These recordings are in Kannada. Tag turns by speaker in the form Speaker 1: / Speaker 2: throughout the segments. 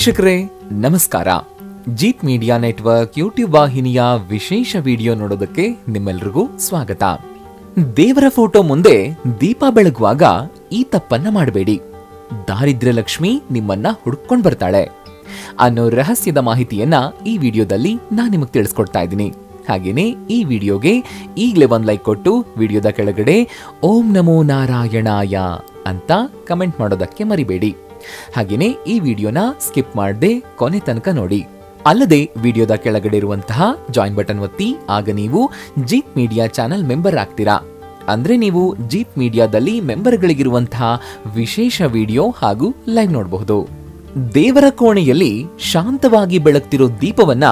Speaker 1: ವೀಕ್ಷಕರೇ ನಮಸ್ಕಾರ. ಜೀತ್ ಮೀಡಿಯಾ ನೆಟ್ವರ್ಕ್ ಯೂಟ್ಯೂಬ್ ವಾಹಿನಿಯ ವಿಶೇಷ ವಿಡಿಯೋ ನೋಡೋದಕ್ಕೆ ನಿಮ್ಮೆಲ್ಲರಿಗೂ ಸ್ವಾಗತ. ದೇವರ ಫೋಟೋ ಮುಂದೆ ದೀಪ ಬೆಳಗುವಾಗ ಈ ತಪ್ಪನ್ನ ಮಾಡಬೇಡಿ. ದಾರಿದ್ರ್ಯ ಲಕ್ಷ್ಮಿ ನಿಮ್ಮನ್ನ ಹುಡುಕೊಂಡು ಬರ್ತಾಳೆ ಅನ್ನೋ ರಹಸ್ಯದ ಮಾಹಿತಿಯನ್ನ ಈ ವಿಡಿಯೋದಲ್ಲಿ ನಾನು ನಿಮಗೆ ತಿಳಿಸ್ಕೊಡ್ತಾ ಇದ್ದೀನಿ. ಹಾಗೇನೆ ಈ ವಿಡಿಯೋಗೆ ಈಗಲೇ ಒಂದು ಲೈಕ್ ಕೊಟ್ಟು ವಿಡಿಯೋದ ಕೆಳಗಡೆ ಓಂ ನಮೋ ನಾರಾಯಣಾಯ ಅಂತ ಕಮೆಂಟ್ ಮಾಡೋದಕ್ಕೆ ಮರಿಬೇಡಿ. ಹಾಗೇನೆ ಈ ವಿಡಿಯೋನ ಸ್ಕಿಪ್ ಮಾಡದೆ ಕೊನೆ ತನಕ ನೋಡಿ. ಅಲ್ಲದೆ ವಿಡಿಯೋದ ಕೆಳಗಡೆ ಇರುವಂತಹ ಜಾಯಿನ್ ಬಟನ್ ಒತ್ತಿ, ಆಗ ನೀವು ಜೀತ್ ಮೀಡಿಯಾ ಚಾನೆಲ್ ಮೆಂಬರ್ ಆಗ್ತೀರಾ. ಅಂದ್ರೆ ನೀವು ಜೀತ್ ಮೀಡಿಯಾದಲ್ಲಿ ಮೆಂಬರ್ಗಳಿಗಿರುವಂತಹ ವಿಶೇಷ ವಿಡಿಯೋ ಹಾಗೂ ಲೈವ್ ನೋಡಬಹುದು. ದೇವರ ಕೋಣೆಯಲ್ಲಿ ಶಾಂತವಾಗಿ ಬೆಳಗ್ತಿರೋ ದೀಪವನ್ನ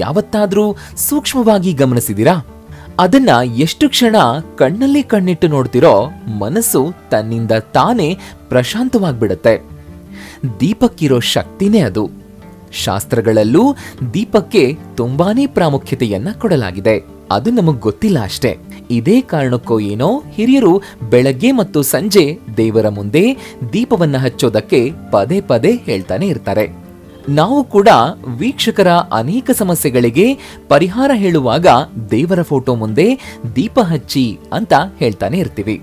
Speaker 1: ಯಾವತ್ತಾದ್ರೂ ಸೂಕ್ಷ್ಮವಾಗಿ ಗಮನಿಸಿದಿರಾ? ಅದನ್ನ ಎಷ್ಟು ಕ್ಷಣ ಕಣ್ಣಲ್ಲಿ ಕಣ್ಣಿಟ್ಟು ನೋಡ್ತಿರೋ ಮನಸ್ಸು ತನ್ನಿಂದ ತಾನೇ ಪ್ರಶಾಂತವಾಗ್ಬಿಡತ್ತೆ. ದೀಪಕ್ಕಿರೋ ಶಕ್ತಿನೇ ಅದು. ಶಾಸ್ತ್ರಗಳಲ್ಲೂ ದೀಪಕ್ಕೆ ತುಂಬಾನೇ ಪ್ರಾಮುಖ್ಯತೆಯನ್ನ ಕೊಡಲಾಗಿದೆ. ಅದು ನಮಗ್ ಗೊತ್ತಿಲ್ಲ ಅಷ್ಟೇ. ಇದೇ ಕಾರಣಕ್ಕೋ ಏನೋ ಹಿರಿಯರು ಬೆಳಗ್ಗೆ ಮತ್ತು ಸಂಜೆ ದೇವರ ಮುಂದೆ ದೀಪವನ್ನ ಹಚ್ಚೋದಕ್ಕೆ ಪದೇ ಪದೇ ಹೇಳ್ತಾನೆ ಇರ್ತಾರೆ. ನಾವು ಕೂಡ ವೀಕ್ಷಕರ ಅನೇಕ ಸಮಸ್ಯೆಗಳಿಗೆ ಪರಿಹಾರ ಹೇಳುವಾಗ ದೇವರ ಫೋಟೋ ಮುಂದೆ ದೀಪ ಹಚ್ಚಿ ಅಂತ ಹೇಳ್ತಾನೆ ಇರ್ತೀವಿ.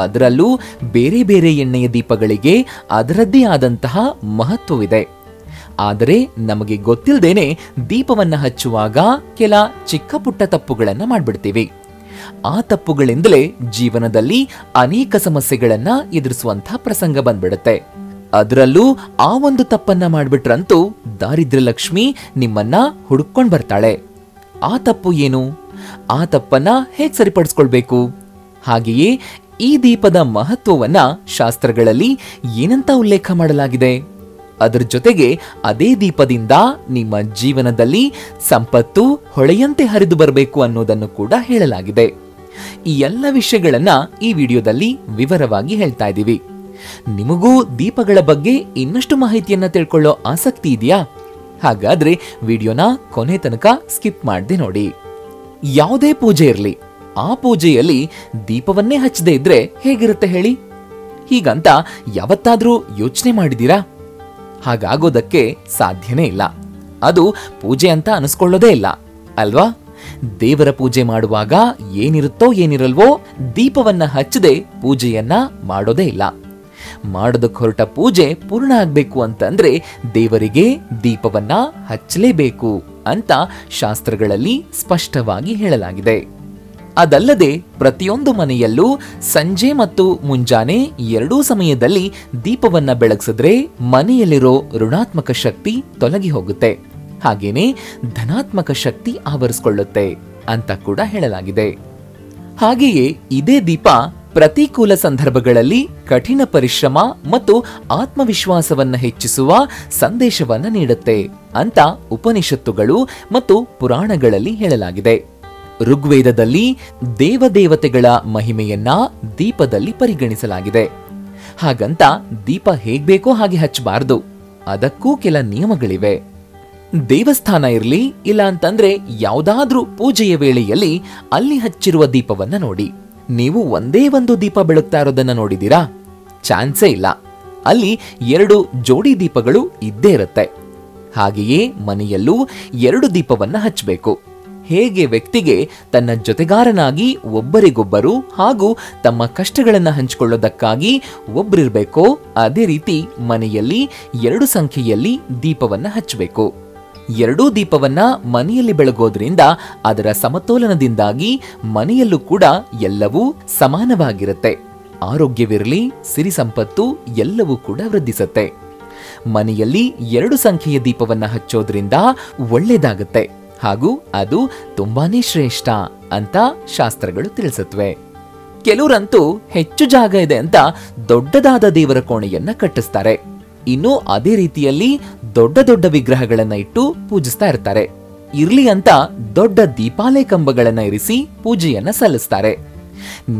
Speaker 1: ಅದರಲ್ಲೂ ಬೇರೆ ಬೇರೆ ಎಣ್ಣೆಯ ದೀಪಗಳಿಗೆ ಅದರದ್ದೇ ಆದಂತಹ ಮಹತ್ವವಿದೆ. ಆದರೆ ನಮಗೆ ಗೊತ್ತಿಲ್ಲದೇನೆ ದೀಪವನ್ನ ಹಚ್ಚುವಾಗ ಕೆಲ ಚಿಕ್ಕ ಪುಟ್ಟ ತಪ್ಪುಗಳನ್ನ ಮಾಡ್ಬಿಡ್ತೀವಿ. ಆ ತಪ್ಪುಗಳಿಂದಲೇ ಜೀವನದಲ್ಲಿ ಅನೇಕ ಸಮಸ್ಯೆಗಳನ್ನ ಎದುರಿಸುವಂತಹ ಪ್ರಸಂಗ ಬಂದ್ಬಿಡುತ್ತೆ. ಅದರಲ್ಲೂ ಆ ಒಂದು ತಪ್ಪನ್ನ ಮಾಡ್ಬಿಟ್ರಂತೂ ದಾರಿದ್ರ್ಯ ಲಕ್ಷ್ಮಿ ನಿಮ್ಮನ್ನ ಹುಡುಕೊಂಡು ಬರ್ತಾಳೆ. ಆ ತಪ್ಪು ಏನು? ಆ ತಪ್ಪನ್ನ ಹೇಗ್ ಸರಿಪಡಿಸ್ಕೊಳ್ಬೇಕು? ಹಾಗೆಯೇ ಈ ದೀಪದ ಮಹತ್ವವನ್ನ ಶಾಸ್ತ್ರಗಳಲ್ಲಿ ಏನಂತ ಉಲ್ಲೇಖ ಮಾಡಲಾಗಿದೆ? ಅದರ ಜೊತೆಗೆ ಅದೇ ದೀಪದಿಂದ ನಿಮ್ಮ ಜೀವನದಲ್ಲಿ ಸಂಪತ್ತು ಹೊಳೆಯಂತೆ ಹರಿದು ಬರಬೇಕು ಅನ್ನೋದನ್ನು ಕೂಡ ಹೇಳಲಾಗಿದೆ. ಈ ಎಲ್ಲ ವಿಷಯಗಳನ್ನ ಈ ವಿಡಿಯೋದಲ್ಲಿ ವಿವರವಾಗಿ ಹೇಳ್ತಾ ಇದ್ದೀವಿ. ನಿಮಗೂ ದೀಪಗಳ ಬಗ್ಗೆ ಇನ್ನಷ್ಟು ಮಾಹಿತಿಯನ್ನ ತಿಳ್ಕೊಳ್ಳೋ ಆಸಕ್ತಿ ಇದೆಯಾ? ಹಾಗಾದ್ರೆ ವಿಡಿಯೋನ ಕೊನೆ ತನಕ ಸ್ಕಿಪ್ ಮಾಡದೆ ನೋಡಿ. ಯಾವುದೇ ಪೂಜೆ ಇರಲಿ, ಆ ಪೂಜೆಯಲ್ಲಿ ದೀಪವನ್ನೇ ಹಚ್ಚದೇ ಇದ್ರೆ ಹೇಗಿರುತ್ತೆ ಹೇಳಿ? ಹೀಗಂತ ಯಾವತ್ತಾದ್ರೂ ಯೋಚನೆ ಮಾಡಿದೀರಾ? ಹಾಗಾಗೋದಕ್ಕೆ ಸಾಧ್ಯನೇ ಇಲ್ಲ. ಅದು ಪೂಜೆ ಅಂತ ಅನಿಸ್ಕೊಳ್ಳೋದೇ ಇಲ್ಲ ಅಲ್ವಾ? ದೇವರ ಪೂಜೆ ಮಾಡುವಾಗ ಏನಿರುತ್ತೋ ಏನಿರಲ್ವೋ ದೀಪವನ್ನ ಹಚ್ಚದೆ ಪೂಜೆಯನ್ನ ಮಾಡೋದೇ ಇಲ್ಲ. ಮಾಡೋದಕ್ಕೆ ಹೊರಟ ಪೂಜೆ ಪೂರ್ಣ ಆಗ್ಬೇಕು ಅಂತಂದ್ರೆ ದೇವರಿಗೆ ದೀಪವನ್ನ ಹಚ್ಚಲೇಬೇಕು ಅಂತ ಶಾಸ್ತ್ರಗಳಲ್ಲಿ ಸ್ಪಷ್ಟವಾಗಿ ಹೇಳಲಾಗಿದೆ. ಅದಲ್ಲದೆ ಪ್ರತಿಯೊಂದು ಮನೆಯಲ್ಲೂ ಸಂಜೆ ಮತ್ತು ಮುಂಜಾನೆ ಎರಡೂ ಸಮಯದಲ್ಲಿ ದೀಪವನ್ನ ಬೆಳಗಿಸಿದ್ರೆ ಮನೆಯಲ್ಲಿರೋ ಋಣಾತ್ಮಕ ಶಕ್ತಿ ತೊಲಗಿ ಹೋಗುತ್ತೆ. ಹಾಗೇನೆ ಧನಾತ್ಮಕ ಶಕ್ತಿ ಆವರಿಸಿಕೊಳ್ಳುತ್ತೆ ಅಂತ ಕೂಡ ಹೇಳಲಾಗಿದೆ. ಹಾಗೆಯೇ ಇದೇ ದೀಪ ಪ್ರತಿಕೂಲ ಸಂದರ್ಭಗಳಲ್ಲಿ ಕಠಿಣ ಪರಿಶ್ರಮ ಮತ್ತು ಆತ್ಮವಿಶ್ವಾಸವನ್ನ ಹೆಚ್ಚಿಸುವ ಸಂದೇಶವನ್ನ ನೀಡುತ್ತೆ ಅಂತ ಉಪನಿಷತ್ತುಗಳು ಮತ್ತು ಪುರಾಣಗಳಲ್ಲಿ ಹೇಳಲಾಗಿದೆ. ಋಗ್ವೇದದಲ್ಲಿ ದೇವದೇವತೆಗಳ ಮಹಿಮೆಯನ್ನ ದೀಪದಲ್ಲಿ ಪರಿಗಣಿಸಲಾಗಿದೆ. ಹಾಗಂತ ದೀಪ ಹೇಗ್ಬೇಕೋ ಹಾಗೆ ಹಚ್ಚಬಾರದು. ಅದಕ್ಕೂ ಕೆಲ ನಿಯಮಗಳಿವೆ. ದೇವಸ್ಥಾನ ಇರ್ಲಿ, ಇಲ್ಲ ಅಂತಂದ್ರೆ ಯಾವುದಾದ್ರೂ ಪೂಜೆಯ ವೇಳೆಯಲ್ಲಿ ಅಲ್ಲಿ ಹಚ್ಚಿರುವ ದೀಪವನ್ನ ನೋಡಿ. ನೀವು ಒಂದೇ ಒಂದು ದೀಪ ಬೆಳಗ್ತಾ ಇರೋದನ್ನ ನೋಡಿದೀರಾ? ಚಾನ್ಸೇ ಇಲ್ಲ. ಅಲ್ಲಿ 2 ಜೋಡಿ ದೀಪಗಳು ಇದ್ದೇ ಇರುತ್ತೆ. ಹಾಗೆಯೇ ಮನೆಯಲ್ಲೂ 2 ದೀಪವನ್ನ ಹಚ್ಚಬೇಕು. ಹೇಗೆ ವ್ಯಕ್ತಿಗೆ ತನ್ನ ಜೊತೆಗಾರನಾಗಿ ಒಬ್ಬರಿಗೊಬ್ಬರು ಹಾಗೂ ತಮ್ಮ ಕಷ್ಟಗಳನ್ನ ಹಂಚಿಕೊಳ್ಳೋದಕ್ಕಾಗಿ ಒಬ್ಬರಿರ್ಬೇಕೋ, ಅದೇ ರೀತಿ ಮನೆಯಲ್ಲಿ 2 ಸಂಖ್ಯೆಯಲ್ಲಿ ದೀಪವನ್ನ ಹಚ್ಚಬೇಕು. 2 ದೀಪವನ್ನ ಮನೆಯಲ್ಲಿ ಬೆಳಗೋದ್ರಿಂದ ಅದರ ಸಮತೋಲನದಿಂದಾಗಿ ಮನೆಯಲ್ಲೂ ಕೂಡ ಎಲ್ಲವೂ ಸಮಾನವಾಗಿರುತ್ತೆ. ಆರೋಗ್ಯವಿರಲಿ, ಸಿರಿ ಸಂಪತ್ತು ಎಲ್ಲವೂ ಕೂಡ ವೃದ್ಧಿಸುತ್ತೆ. ಮನೆಯಲ್ಲಿ 2 ಸಂಖ್ಯೆಯ ದೀಪವನ್ನ ಹಚ್ಚೋದ್ರಿಂದ ಒಳ್ಳೇದಾಗುತ್ತೆ ಹಾಗೂ ಅದು ತುಂಬಾನೇ ಶ್ರೇಷ್ಠ ಅಂತ ಶಾಸ್ತ್ರಗಳು ತಿಳಿಸುತ್ತವೆ. ಕೆಲವರಂತೂ ಹೆಚ್ಚು ಜಾಗ ಇದೆ ಅಂತ ದೊಡ್ಡದಾದ ದೇವರ ಕೋಣೆಯನ್ನ ಕಟ್ಟಿಸ್ತಾರೆ. ಇನ್ನು ಅದೇ ರೀತಿಯಲ್ಲಿ ದೊಡ್ಡ ದೊಡ್ಡ ವಿಗ್ರಹಗಳನ್ನ ಇಟ್ಟು ಪೂಜಿಸ್ತಾ ಇರ್ತಾರೆ. ಇರ್ಲಿ ಅಂತ ದೊಡ್ಡ ದೀಪಾಲೆ ಕಂಬಗಳನ್ನ ಇರಿಸಿ ಪೂಜೆಯನ್ನ ಸಲ್ಲಿಸ್ತಾರೆ.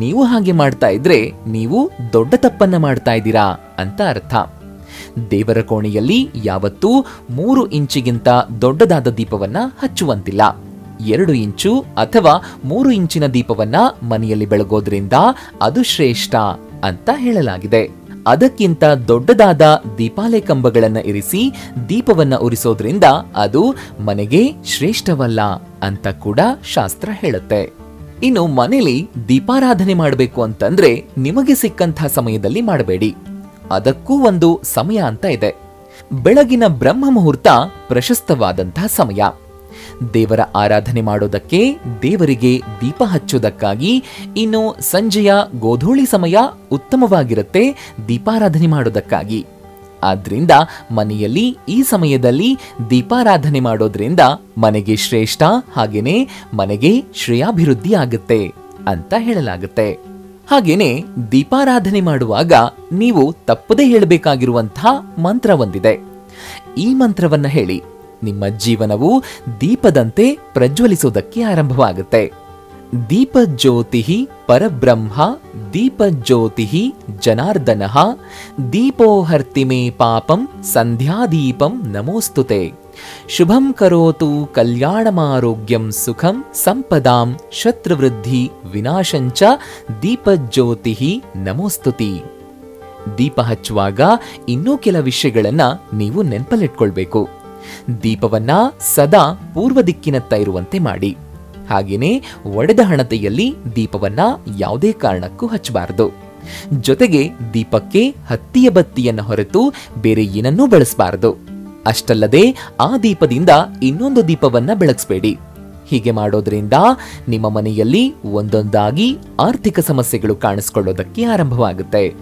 Speaker 1: ನೀವು ಹಾಗೆ ಮಾಡ್ತಾ ಇದ್ರೆ ನೀವು ದೊಡ್ಡ ತಪ್ಪನ್ನ ಮಾಡ್ತಾ ಇದ್ದೀರಾ ಅಂತ ಅರ್ಥ. ದೇವರ ಕೋಣೆಯಲ್ಲಿ ಯಾವತ್ತೂ 3 ಇಂಚಿಗಿಂತ ದೊಡ್ಡದಾದ ದೀಪವನ್ನ ಹಚ್ಚುವಂತಿಲ್ಲ. 2 ಇಂಚು ಅಥವಾ 3 ಇಂಚಿನ ದೀಪವನ್ನ ಮನೆಯಲ್ಲಿ ಬೆಳಗೋದ್ರಿಂದ ಅದು ಶ್ರೇಷ್ಠ ಅಂತ ಹೇಳಲಾಗಿದೆ. ಅದಕ್ಕಿಂತ ದೊಡ್ಡದಾದ ದೀಪಾಲೆ ಕಂಬಗಳನ್ನ ಇರಿಸಿ ದೀಪವನ್ನ ಉರಿಸೋದ್ರಿಂದ ಅದು ಮನೆಗೆ ಶ್ರೇಷ್ಠವಲ್ಲ ಅಂತ ಕೂಡ ಶಾಸ್ತ್ರ ಹೇಳುತ್ತೆ. ಇನ್ನು ಮನೇಲಿ ದೀಪಾರಾಧನೆ ಮಾಡಬೇಕು ಅಂತಂದ್ರೆ ನಿಮಗೆ ಸಿಕ್ಕಂತಹ ಸಮಯದಲ್ಲಿ ಮಾಡಬೇಡಿ. ಅದಕ್ಕೂ ಒಂದು ಸಮಯ ಅಂತ ಇದೆ. ಬೆಳಗಿನ ಬ್ರಹ್ಮ ಮುಹೂರ್ತ ಪ್ರಶಸ್ತವಾದಂತಹ ಸಮಯ. ದೇವರ ಆರಾಧನೆ ಮಾಡೋದಕ್ಕೆ, ದೇವರಿಗೆ ದೀಪ ಹಚ್ಚೋದಕ್ಕಾಗಿ. ಇನ್ನು ಸಂಜೆಯ ಗೋಧೂಳಿ ಸಮಯ ಉತ್ತಮವಾಗಿರುತ್ತೆ ದೀಪಾರಾಧನೆ ಮಾಡೋದಕ್ಕಾಗಿ. ಆದ್ರಿಂದ ಮನೆಯಲ್ಲಿ ಈ ಸಮಯದಲ್ಲಿ ದೀಪಾರಾಧನೆ ಮಾಡೋದ್ರಿಂದ ಮನೆಗೆ ಶ್ರೇಷ್ಠ, ಹಾಗೇನೆ ಮನೆಗೆ ಶ್ರೇಯಾಭಿವೃದ್ಧಿ ಆಗುತ್ತೆ ಅಂತ ಹೇಳಲಾಗುತ್ತೆ. ಹಾಗೇನೆ ದೀಪಾರಾಧನೆ ಮಾಡುವಾಗ ನೀವು ತಪ್ಪದೇ ಹೇಳಬೇಕಾಗಿರುವಂತಹ ಮಂತ್ರ ಒಂದಿದೆ. ಈ ಮಂತ್ರವನ್ನ ಹೇಳಿ ನಿಮ್ಮ ಜೀವನವು ದೀಪದಂತೆ ಪ್ರಜ್ವಲಿಸೋದಕ್ಕೆ ಆರಂಭವಾಗುತ್ತೆ. ದೀಪ ಜ್ಯೋತಿ ಪರಬ್ರಹ್ಮ, ದೀಪ ಜ್ಯೋತಿ ಜನಾರ್ದನಃ, ದೀಪೋ ಹರ್ತಿ ಮೇ ಪಾಪಂ, ಸಂಧ್ಯಾದೀಪಂ ನಮೋಸ್ತುತೆ. ಶುಭಂ ಕರೋತು ಕಲ್ಯಾಣಮಾರೋಗ್ಯಂ ಸುಖಂ ಸಂಪದಾಂ, ಶತ್ರುವೃದ್ಧಿ ವಿನಾಶಂಚ, ದೀಪ ಜ್ಯೋತಿ ನಮೋಸ್ತುತಿ. ದೀಪ ಹಚ್ಚುವಾಗ ಇನ್ನೂ ಕೆಲ ವಿಷಯಗಳನ್ನ ನೀವು ನೆನಪಲ್ಲಿಟ್ಕೊಳ್ಬೇಕು. ದೀಪವನ್ನ ಸದಾ ಪೂರ್ವ ದಿಕ್ಕಿನತ್ತ ಇರುವಂತೆ ಮಾಡಿ. ಹಾಗೇನೆ ಒಡೆದ ಹಣತೆಯಲ್ಲಿ ದೀಪವನ್ನ ಯಾವುದೇ ಕಾರಣಕ್ಕೂ ಹಚ್ಚಬಾರದು. ಜೊತೆಗೆ ದೀಪಕ್ಕೆ ಹತ್ತಿಯ ಬತ್ತಿಯನ್ನು ಹೊರತು ಬೇರೆ ಏನನ್ನೂ ಬಳಸಬಾರದು. ಅಷ್ಟಲ್ಲದೆ ಆ ದೀಪದಿಂದ ಇನ್ನೊಂದು ದೀಪವನ್ನ ಬೆಳಗಿಸಬೇಡಿ. ಹೀಗೆ ಮಾಡೋದ್ರಿಂದ ನಿಮ್ಮ ಮನೆಯಲ್ಲಿ ಒಂದೊಂದಾಗಿ ಆರ್ಥಿಕ ಸಮಸ್ಯೆಗಳು ಕಾಣಿಸಿಕೊಳ್ಳೋದಕ್ಕೆ ಆರಂಭವಾಗುತ್ತೆ.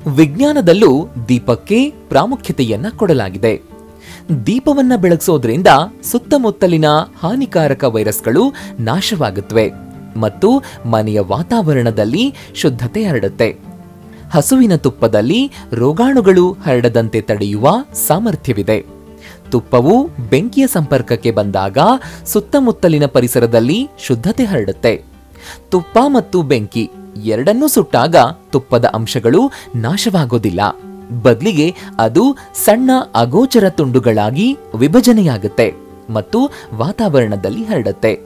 Speaker 1: ವಿಜ್ಞಾನದಲ್ಲೂ ದೀಪಕ್ಕೆ ಪ್ರಾಮುಖ್ಯತೆಯನ್ನ ಕೊಡಲಾಗಿದೆ. ದೀಪವನ್ನ ಬೆಳಗಿಸೋದ್ರಿಂದ ಸುತ್ತಮುತ್ತಲಿನ ಹಾನಿಕಾರಕ ವೈರಸ್ಗಳು ನಾಶವಾಗುತ್ತವೆ ಮತ್ತು ಮನೆಯ ವಾತಾವರಣದಲ್ಲಿ ಶುದ್ಧತೆ ಹರಡುತ್ತೆ. ಹಸುವಿನ ತುಪ್ಪದಲ್ಲಿ ರೋಗಾಣುಗಳು ಹರಡದಂತೆ ತಡೆಯುವ ಸಾಮರ್ಥ್ಯವಿದೆ. ತುಪ್ಪವು ಬೆಂಕಿಯ ಸಂಪರ್ಕಕ್ಕೆ ಬಂದಾಗ ಸುತ್ತಮುತ್ತಲಿನ ಪರಿಸರದಲ್ಲಿ ಶುದ್ಧತೆ ಹರಡುತ್ತೆ. ತುಪ್ಪ ಮತ್ತು ಬೆಂಕಿ ಎರಡನ್ನೂ ಸುಟ್ಟಾಗ ತುಪ್ಪದ ಅಂಶಗಳು ನಾಶವಾಗೋದಿಲ್ಲ. ಬದಲಿಗೆ ಅದು ಸಣ್ಣ ಅಗೋಚರ ತುಂಡುಗಳಾಗಿ ವಿಭಜನೆಯಾಗುತ್ತೆ ಮತ್ತು ವಾತಾವರಣದಲ್ಲಿ ಹರಡುತ್ತೆ.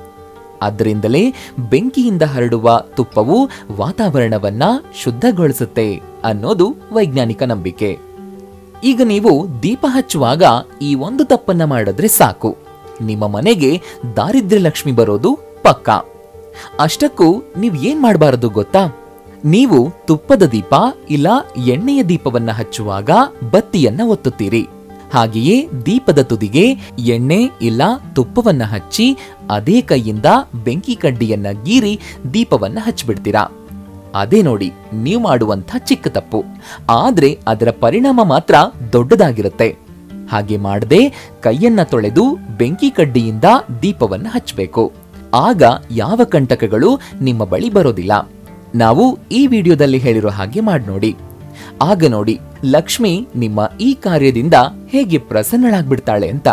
Speaker 1: ಆದ್ದರಿಂದಲೇ ಬೆಂಕಿಯಿಂದ ಹರಡುವ ತುಪ್ಪವು ವಾತಾವರಣವನ್ನ ಶುದ್ಧಗೊಳಿಸುತ್ತೆ ಅನ್ನೋದು ವೈಜ್ಞಾನಿಕ ನಂಬಿಕೆ. ಈಗ ನೀವು ದೀಪ ಹಚ್ಚುವಾಗ ಈ ಒಂದು ತಪ್ಪನ್ನ ಮಾಡಿದ್ರೆ ಸಾಕು, ನಿಮ್ಮ ಮನೆಗೆ ದಾರಿದ್ರ್ಯ ಲಕ್ಷ್ಮಿ ಬರೋದು ಪಕ್ಕಾ. ಅಷ್ಟಕ್ಕೂ ನೀವ್ ಏನ್ ಮಾಡಬಾರದು ಗೊತ್ತಾ? ನೀವು ತುಪ್ಪದ ದೀಪ ಇಲ್ಲ ಎಣ್ಣೆಯ ದೀಪವನ್ನ ಹಚ್ಚುವಾಗ ಬತ್ತಿಯನ್ನ ಒತ್ತುತ್ತೀರಿ. ಹಾಗೆಯೇ ದೀಪದ ತುದಿಗೆ ಎಣ್ಣೆ ಇಲ್ಲ ತುಪ್ಪವನ್ನ ಹಚ್ಚಿ ಅದೇ ಕೈಯಿಂದ ಬೆಂಕಿ ಕಡ್ಡಿಯನ್ನ ಗೀರಿ ದೀಪವನ್ನ ಹಚ್ಚಿಬಿಡ್ತೀರಾ. ಅದೇ ನೋಡಿ ನೀವು ಮಾಡುವಂಥ ಚಿಕ್ಕ ತಪ್ಪು. ಆದ್ರೆ ಅದರ ಪರಿಣಾಮ ಮಾತ್ರ ದೊಡ್ಡದಾಗಿರುತ್ತೆ. ಹಾಗೆ ಮಾಡದೆ ಕೈಯನ್ನ ತೊಳೆದು ಬೆಂಕಿ ಕಡ್ಡಿಯಿಂದ ದೀಪವನ್ನ ಹಚ್ಚಬೇಕು. ಆಗ ಯಾವ ಕಂಟಕಗಳು ನಿಮ್ಮ ಬಳಿ ಬರೋದಿಲ್ಲ. ನಾವು ಈ ವಿಡಿಯೋದಲ್ಲಿ ಹೇಳಿರೋ ಹಾಗೆ ಮಾಡಿ ನೋಡಿ. ಆಗ ನೋಡಿ ಲಕ್ಷ್ಮಿ ನಿಮ್ಮ ಈ ಕಾರ್ಯದಿಂದ ಹೇಗೆ ಪ್ರಸನ್ನಳಾಗ್ಬಿಡ್ತಾಳೆ ಅಂತ.